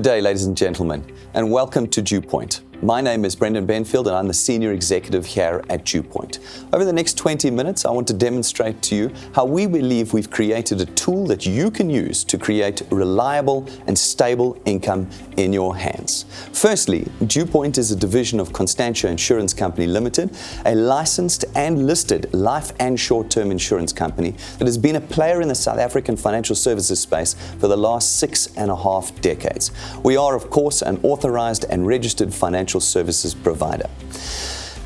day, ladies and gentlemen, and welcome to Duepoint. My name is Benfield, and I'm the Senior Executive here at Duepoint. Over the next 20 minutes, I want to demonstrate to you how we believe we've created a tool that you can use to create reliable and stable income in your hands. Firstly, Duepoint is a division of Constantia Insurance Company Limited, a licensed and listed life and short-term insurance company that has been a player in the South African financial services space for the last 6.5 decades. We are, of course, an authorized and registered financial services provider.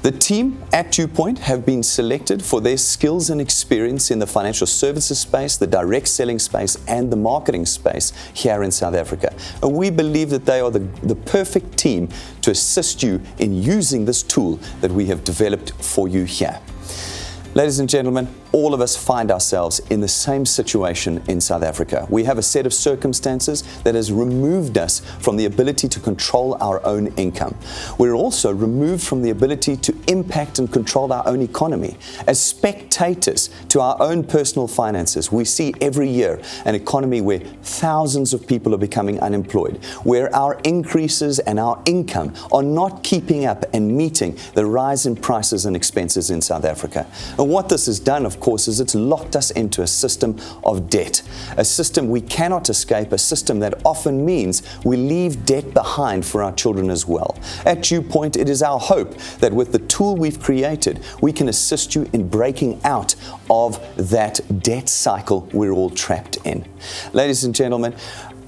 The team at Duepoint have been selected for their skills and experience in the financial services space, the direct selling space, and the marketing space here in South Africa. And we believe that they are the perfect team to assist you in using this tool that we have developed for you here. Ladies and gentlemen, all of us find ourselves in the same situation in South Africa. We have a set of circumstances that has removed us from the ability to control our own income. We're also removed from the ability to impact and control our own economy. As spectators to our own personal finances, we see every year an economy where thousands of people are becoming unemployed, where our increases and our income are not keeping up and meeting the rise in prices and expenses in South Africa. And what this has done, of course, is it's locked us into a system of debt, a system we cannot escape, a system that often means we leave debt behind for our children as well. At Duepoint, it is our hope that with the tool we've created, we can assist you in breaking out of that debt cycle we're all trapped in. Ladies and gentlemen,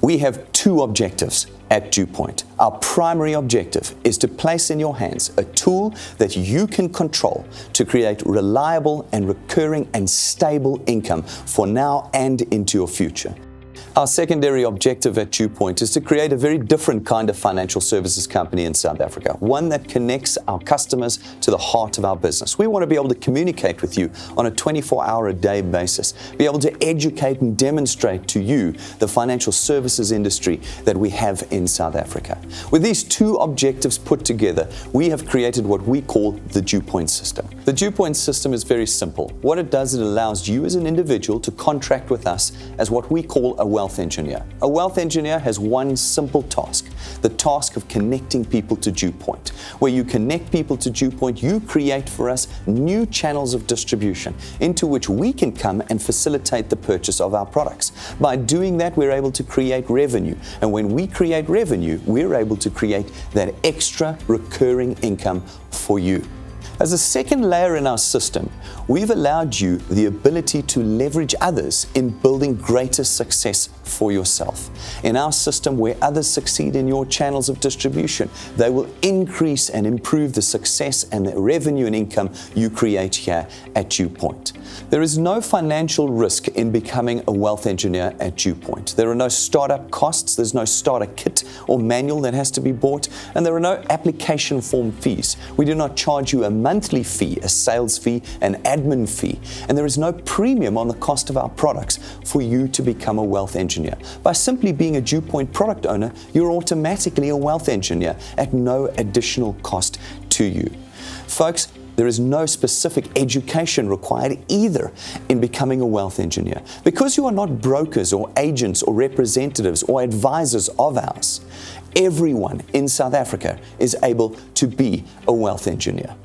we have two objectives at Duepoint. Our primary objective is to place in your hands a tool that you can control to create reliable and recurring and stable income for now and into your future. Our secondary objective at Duepoint is to create a very different kind of financial services company in South Africa, one that connects our customers to the heart of our business. We want to be able to communicate with you on a 24-hour-a-day basis, be able to educate and demonstrate to you the financial services industry that we have in South Africa. With these two objectives put together, we have created what we call the Duepoint system. The Duepoint system is very simple. What it does, it allows you as an individual to contract with us as what we call a wealth engineer. A wealth engineer has one simple task, the task of connecting people to Duepoint. Where you connect people to Duepoint, you create for us new channels of distribution into which we can come and facilitate the purchase of our products. By doing that, we're able to create revenue. And when we create revenue, we're able to create that extra recurring income for you. As a second layer in our system, we've allowed you the ability to leverage others in building greater success for yourself. In our system, where others succeed in your channels of distribution, they will increase and improve the success and the revenue and income you create here at Duepoint. There is no financial risk in becoming a wealth engineer at Duepoint. There are no startup costs, there's no starter kit or manual that has to be bought, and there are no application form fees. We do not charge you a monthly fee, a sales fee, an admin fee, and there is no premium on the cost of our products for you to become a wealth engineer. By simply being a Duepoint product owner, you're automatically a wealth engineer at no additional cost to you. Folks, there is no specific education required either in becoming a wealth engineer. Because you are not brokers or agents or representatives or advisors of ours, everyone in South Africa is able to be a wealth engineer.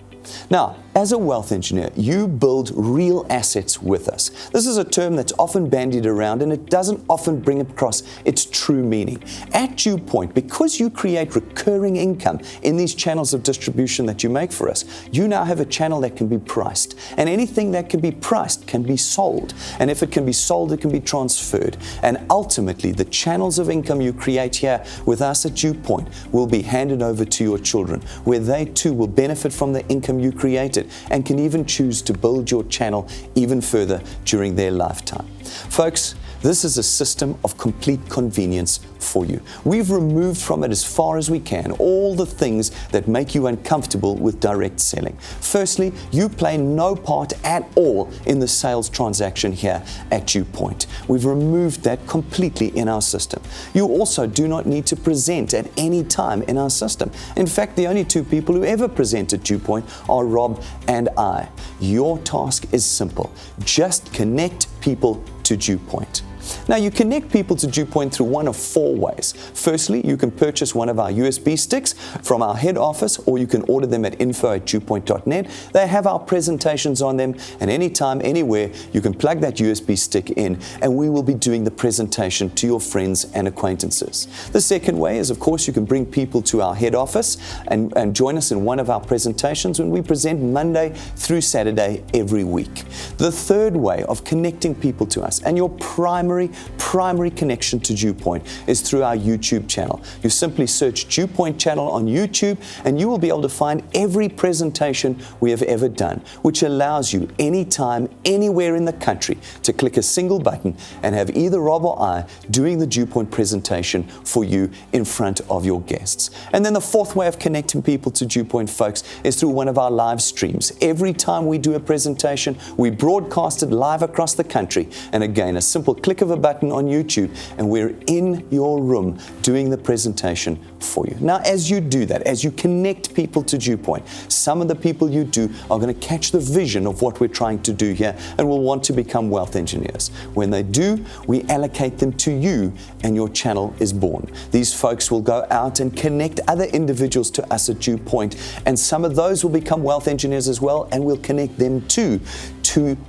Now, as a wealth engineer, you build real assets with us. This is a term that's often bandied around, and it doesn't often bring across its true meaning. At Duepoint, because you create recurring income in these channels of distribution that you make for us, you now have a channel that can be priced. And anything that can be priced can be sold. And if it can be sold, it can be transferred. And ultimately, the channels of income you create here with us at Duepoint will be handed over to your children, where they too will benefit from the income you created and can even choose to build your channel even further during their lifetime. Folks, this is a system of complete convenience for you. We've removed from it as far as we can all the things that make you uncomfortable with direct selling. Firstly, you play no part at all in the sales transaction here at Duepoint. We've removed that completely in our system. You also do not need to present at any time in our system. In fact, the only two people who ever present at Duepoint are Rob and I. Your task is simple. Just connect people to Duepoint. Now, you connect people to Duepoint through one of 4 ways. Firstly, you can purchase one of our USB sticks from our head office, or you can order them at info@duepoint.net. They have our presentations on them, and anytime, anywhere, you can plug that USB stick in, and we will be doing the presentation to your friends and acquaintances. The second way is, of course, you can bring people to our head office and join us in one of our presentations when we present Monday through Saturday every week. The third way of connecting people to us, and your primary connection to Duepoint, is through our YouTube channel. You simply search Duepoint channel on YouTube, and you will be able to find every presentation we have ever done, which allows you anytime, anywhere in the country to click a single button and have either Rob or I doing the Duepoint presentation for you in front of your guests. And then the fourth way of connecting people to Duepoint, folks, is through one of our live streams. Every time we do a presentation, we broadcast it live across the country. And again, a simple click of a button on YouTube, and we're in your room doing the presentation for you. Now, as you do that, as you connect people to Duepoint, some of the people you do are going to catch the vision of what we're trying to do here and will want to become wealth engineers. When they do, we allocate them to you, and your channel is born. These folks will go out and connect other individuals to us at Duepoint, and some of those will become wealth engineers as well, and we'll connect them to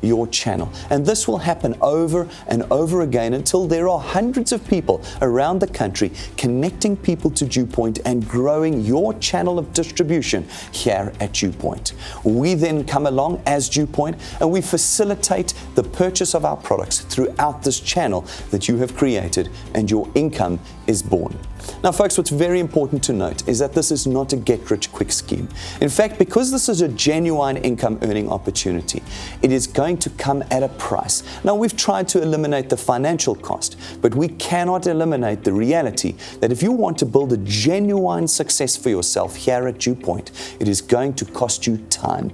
your channel. And this will happen over and over again until there are hundreds of people around the country connecting people to Duepoint and growing your channel of distribution here at Duepoint. We then come along as Duepoint, and we facilitate the purchase of our products throughout this channel that you have created, and your income is born. Now, folks, what's very important to note is that this is not a get-rich-quick scheme. In fact, because this is a genuine income earning opportunity, it is going to come at a price. Now, we've tried to eliminate the financial cost, but we cannot eliminate the reality that if you want to build a genuine success for yourself here at Duepoint, it is going to cost you time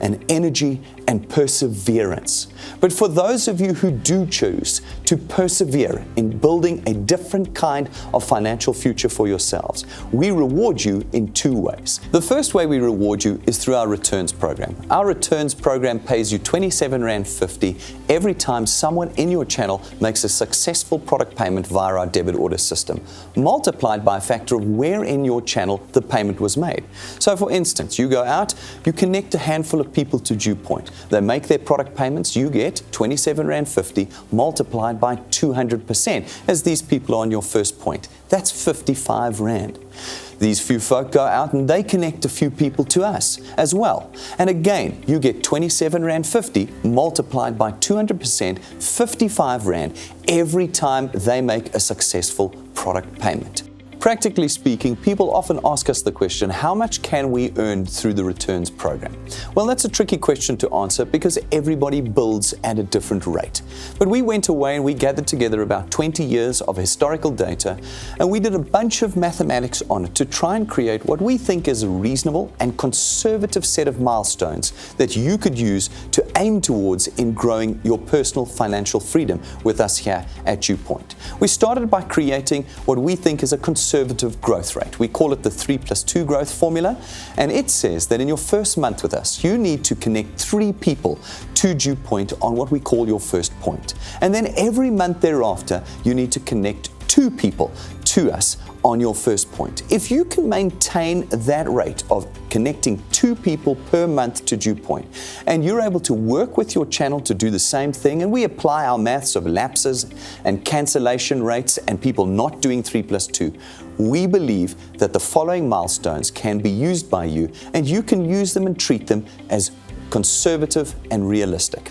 and energy and perseverance. But for those of you who do choose to persevere in building a different kind of financial future for yourselves, we reward you in 2 ways. The first way we reward you is through our returns program. Our returns program pays you R27.50 every time someone in your channel makes a successful product payment via our debit order system, multiplied by a factor of where in your channel the payment was made. So for instance, you go out, you connect a handful of people to Duepoint. They make their product payments, you get R27.50 multiplied by 200%, as these people are on your first point. That's R55. These few folk go out and they connect a few people to us as well. And again, you get R27.50 multiplied by 200%, R55 every time they make a successful product payment. Practically speaking, people often ask us the question, how much can we earn through the returns program? Well, that's a tricky question to answer because everybody builds at a different rate. But we went away and we gathered together about 20 years of historical data, and we did a bunch of mathematics on it to try and create what we think is a reasonable and conservative set of milestones that you could use to aim towards in growing your personal financial freedom with us here at Duepoint. We started by creating what we think is a conservative growth rate. We call it the 3+2 growth formula, and it says that in your first month with us, you need to connect 3 people to Duepoint on what we call your first point. And then every month thereafter, you need to connect 2 people to us on your first point. If you can maintain that rate of connecting 2 people per month to Duepoint, and you're able to work with your channel to do the same thing, and we apply our maths of lapses and cancellation rates and people not doing 3+2, we believe that the following milestones can be used by you, and you can use them and treat them as conservative and realistic.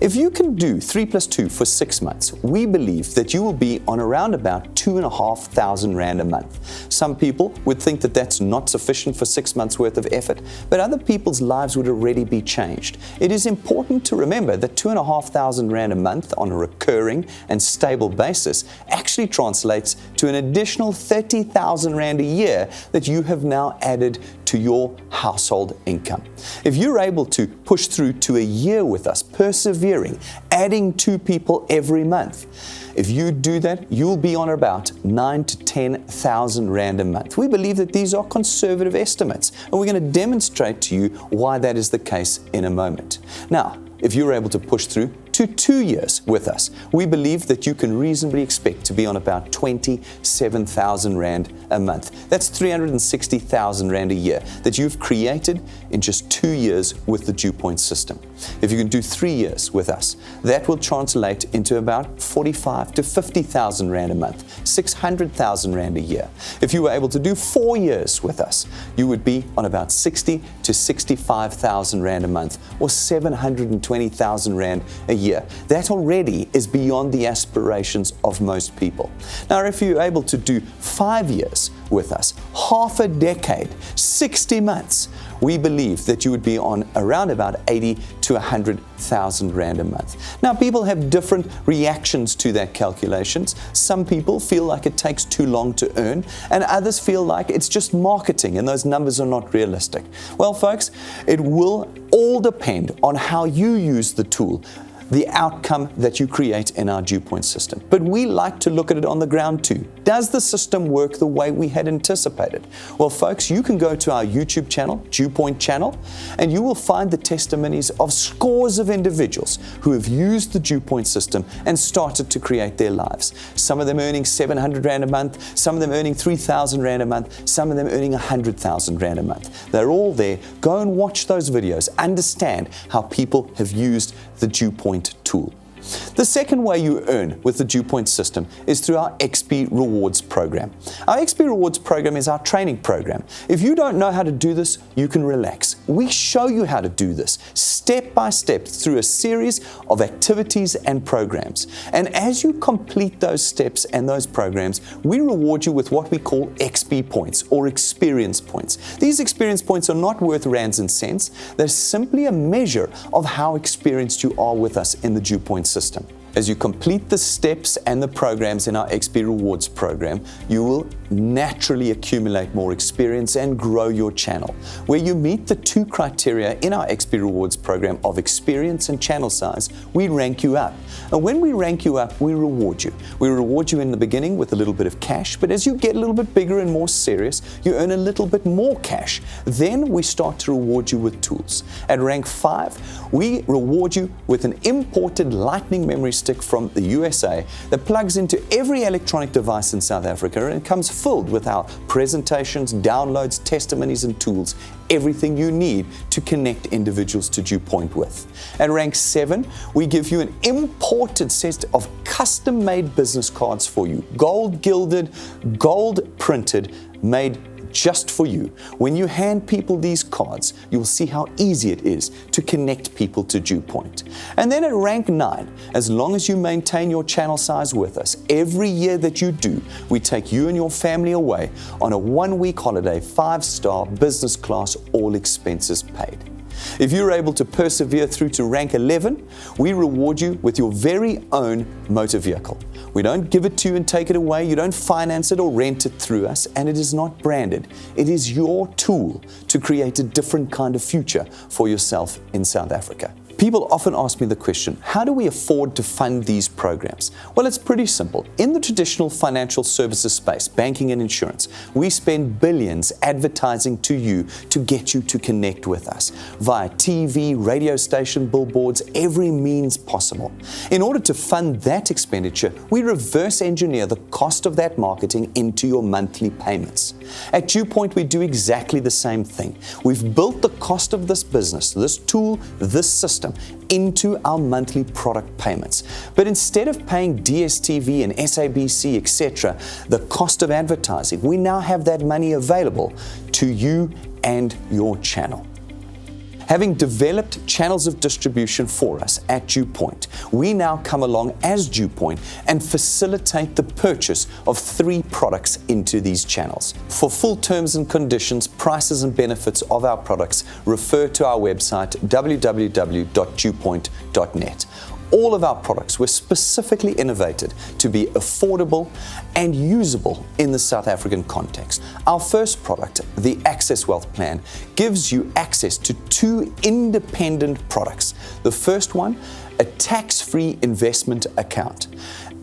If you can do 3+2 for 6 months, we believe that you will be on around about R2,500 a month. Some people would think that that's not sufficient for 6 months worth of effort, but other people's lives would already be changed. It is important to remember that R2,500 a month on a recurring and stable basis actually translates to an additional R30,000 a year that you have now added to your household income. If you're able to push through to a year with us, persevering, adding 2 people every month, if you do that, you'll be on about 9,000 to 10,000 Rand a month. We believe that these are conservative estimates, and we're going to demonstrate to you why that is the case in a moment. Now, if you're able to push through to 2 years with us, we believe that you can reasonably expect to be on about 27,000 Rand a month. That's 360,000 Rand a year that you've created in just 2 years with the Duepoint system. If you can do 3 years with us, that will translate into about 45 to 50,000 Rand a month, 600,000 Rand a year. If you were able to do 4 years with us, you would be on about 60 to 65,000 Rand a month, or 720,000 Rand a year. That already is beyond the aspirations of most people. Now, if you're able to do 5 years with us, half a decade, 60 months, we believe that you would be on around about 80 to 100,000 Rand a month. Now, people have different reactions to that calculations. Some people feel like it takes too long to earn, and others feel like it's just marketing and those numbers are not realistic. Well, folks, it will all depend on how you use the tool, the outcome that you create in our Duepoint system. But we like to look at it on the ground too. Does the system work the way we had anticipated? Well, folks, you can go to our YouTube channel, Duepoint channel, and you will find the testimonies of scores of individuals who have used the Duepoint system and started to create their lives. Some of them earning 700 Rand a month, some of them earning 3,000 Rand a month, some of them earning 100,000 Rand a month. They're all there. Go and watch those videos. Understand how people have used the Duepoint tool. The second way you earn with the Duepoint system is through our XP Rewards program. Our XP Rewards program is our training program. If you don't know how to do this, you can relax. We show you how to do this step by step through a series of activities and programs. And as you complete those steps and those programs, we reward you with what we call XP points or experience points. These experience points are not worth rands and cents. They're simply a measure of how experienced you are with us in the Duepoint system. As you complete the steps and the programs in our XP Rewards program, you will naturally accumulate more experience and grow your channel. Where you meet the 2 criteria in our XP Rewards program of experience and channel size, we rank you up. And when we rank you up, we reward you. We reward you in the beginning with a little bit of cash, but as you get a little bit bigger and more serious, you earn a little bit more cash. Then we start to reward you with tools. At rank 5, we reward you with an imported Lightning memory stick from the USA that plugs into every electronic device in South Africa and comes filled with our presentations, downloads, testimonies and tools, everything you need to connect individuals to Duepoint with. At rank 7, we give you an imported set of custom-made business cards for you, gold gilded, gold printed, made just for you. When you hand people these cards, you'll see how easy it is to connect people to Duepoint. And then at rank 9, as long as you maintain your channel size with us, every year that you do, we take you and your family away on a 1-week holiday, 5-star business class, all expenses paid. If you're able to persevere through to rank 11, we reward you with your very own motor vehicle. We don't give it to you and take it away. You don't finance it or rent it through us, and it is not branded. It is your tool to create a different kind of future for yourself in South Africa. People often ask me the question, how do we afford to fund these programs? Well, it's pretty simple. In the traditional financial services space, banking and insurance, we spend billions advertising to you to get you to connect with us via TV, radio station, billboards, every means possible. In order to fund that expenditure, we reverse engineer the cost of that marketing into your monthly payments. At Duepoint, we do exactly the same thing. We've built the cost of this business, this tool, this system, into our monthly product payments. But instead of paying DSTV and SABC, etc., the cost of advertising, we now have that money available to you and your channel. Having developed channels of distribution for us at Duepoint, we now come along as Duepoint and facilitate the purchase of 3 products into these channels. For full terms and conditions, prices and benefits of our products, refer to our website www.duepoint.net. All of our products were specifically innovated to be affordable and usable in the South African context. Our first product, the Access Wealth Plan, gives you access to 2 independent products. The first one, a tax-free investment account.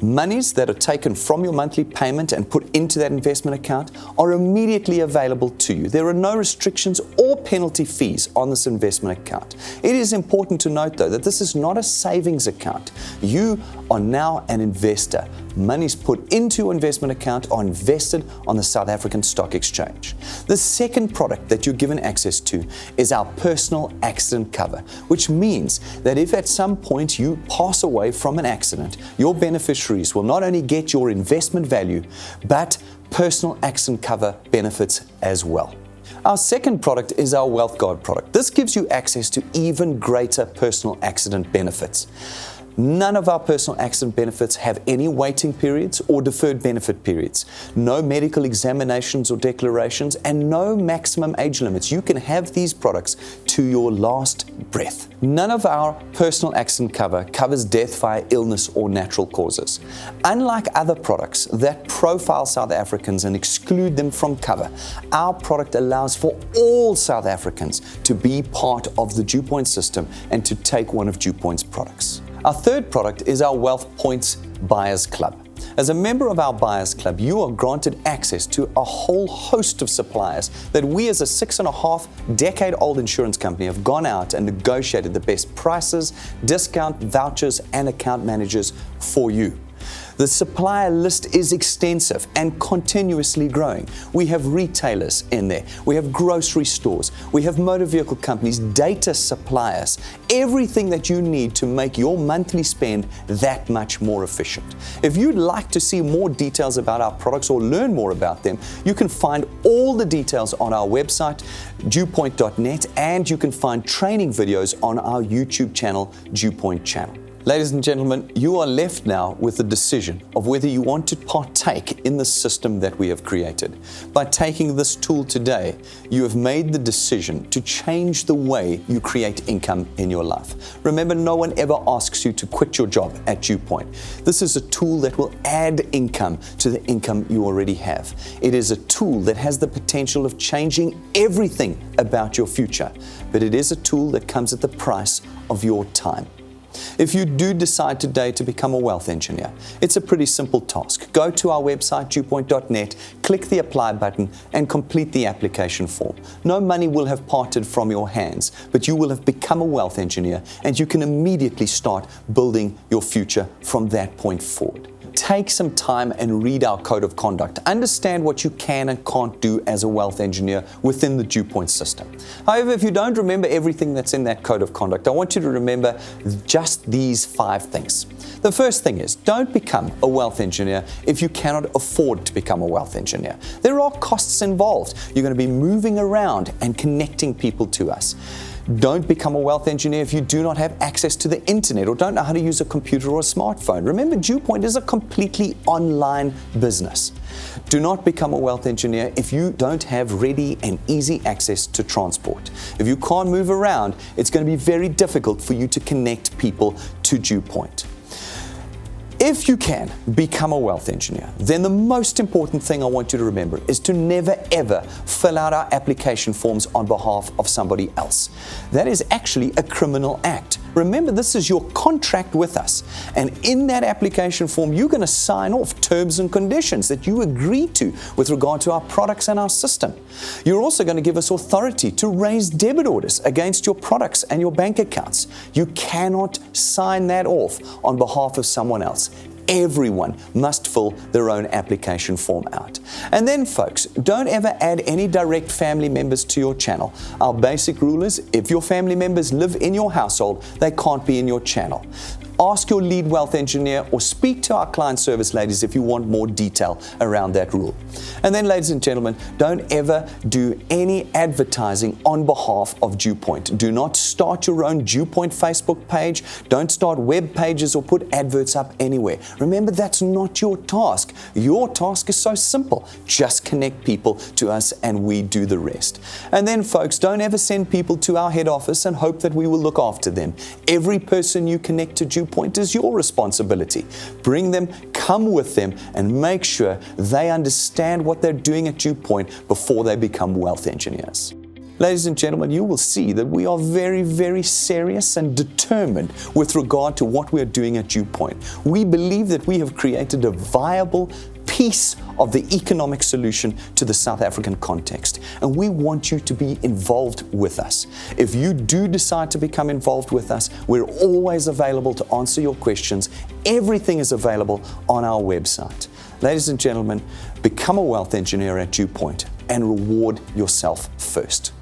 Monies that are taken from your monthly payment and put into that investment account are immediately available to you. There are no restrictions or penalty fees on this investment account. It is important to note, though, that this is not a savings account. You are now an investor. Monies put into your investment account are invested on the South African Stock Exchange. The second product that you're given access to is our personal accident cover, which means that if at some point you pass away from an accident, your beneficiaries will not only get your investment value, but personal accident cover benefits as well. Our second product is our Wealth Guard product. This gives you access to even greater personal accident benefits. None of our personal accident benefits have any waiting periods or deferred benefit periods, no medical examinations or declarations, and no maximum age limits. You can have these products to your last breath. None of our personal accident cover covers death via illness or natural causes. Unlike other products that profile South Africans and exclude them from cover, our product allows for all South Africans to be part of the Duepoint system and to take one of Duepoint's products. Our third product is our Wealth Points Buyers Club. As a member of our Buyers Club, you are granted access to a whole host of suppliers that we as a 6.5-decade-old insurance company have gone out and negotiated the best prices, discount, vouchers, and account managers for you. The supplier list is extensive and continuously growing. We have retailers in there. We have grocery stores. We have motor vehicle companies, data suppliers, everything that you need to make your monthly spend that much more efficient. If you'd like to see more details about our products or learn more about them, you can find all the details on our website, duepoint.net, and you can find training videos on our YouTube channel, Duepoint channel. Ladies and gentlemen, you are left now with the decision of whether you want to partake in the system that we have created. By taking this tool today, you have made the decision to change the way you create income in your life. Remember, no one ever asks you to quit your job at Duepoint. This is a tool that will add income to the income you already have. It is a tool that has the potential of changing everything about your future, but it is a tool that comes at the price of your time. If you do decide today to become a wealth engineer, it's a pretty simple task. Go to our website, duepoint.net, click the apply button, and complete the application form. No money will have parted from your hands, but you will have become a wealth engineer, and you can immediately start building your future from that point forward. Take some time and read our code of conduct. Understand what you can and can't do as a wealth engineer within the Duepoint system. However, if you don't remember everything that's in that code of conduct, I want you to remember just these 5 things. The first thing is, don't become a wealth engineer if you cannot afford to become a wealth engineer. There are costs involved. You're going to be moving around and connecting people to us. Don't become a wealth engineer if you do not have access to the internet or don't know how to use a computer or a smartphone. Remember, Duepoint is a completely online business. Do not become a wealth engineer if you don't have ready and easy access to transport. If you can't move around, it's going to be very difficult for you to connect people to Duepoint. If you can become a wealth engineer, then the most important thing I want you to remember is to never ever fill out our application forms on behalf of somebody else. That is actually a criminal act. Remember, this is your contract with us. And in that application form, you're going to sign off terms and conditions that you agree to with regard to our products and our system. You're also going to give us authority to raise debit orders against your products and your bank accounts. You cannot sign that off on behalf of someone else. Everyone must fill their own application form out. And then, folks, don't ever add any direct family members to your channel. Our basic rule is, if your family members live in your household, they can't be in your channel. Ask your lead wealth engineer or speak to our client service ladies if you want more detail around that rule. And then, ladies and gentlemen, don't ever do any advertising on behalf of Duepoint. Do not start your own Duepoint Facebook page. Don't start web pages or put adverts up anywhere. Remember, that's not your task. Your task is so simple. Just connect people to us and we do the rest. And then, folks, don't ever send people to our head office and hope that we will look after them. Every person you connect to Duepoint is your responsibility. Bring them, come with them, and make sure they understand what they're doing at Duepoint before they become wealth engineers. Ladies and gentlemen, you will see that we are very, very serious and determined with regard to what we are doing at Duepoint. We believe that we have created a viable piece of the economic solution to the South African context. And we want you to be involved with us. If you do decide to become involved with us, we're always available to answer your questions. Everything is available on our website. Ladies and gentlemen, become a wealth engineer at Duepoint and reward yourself first.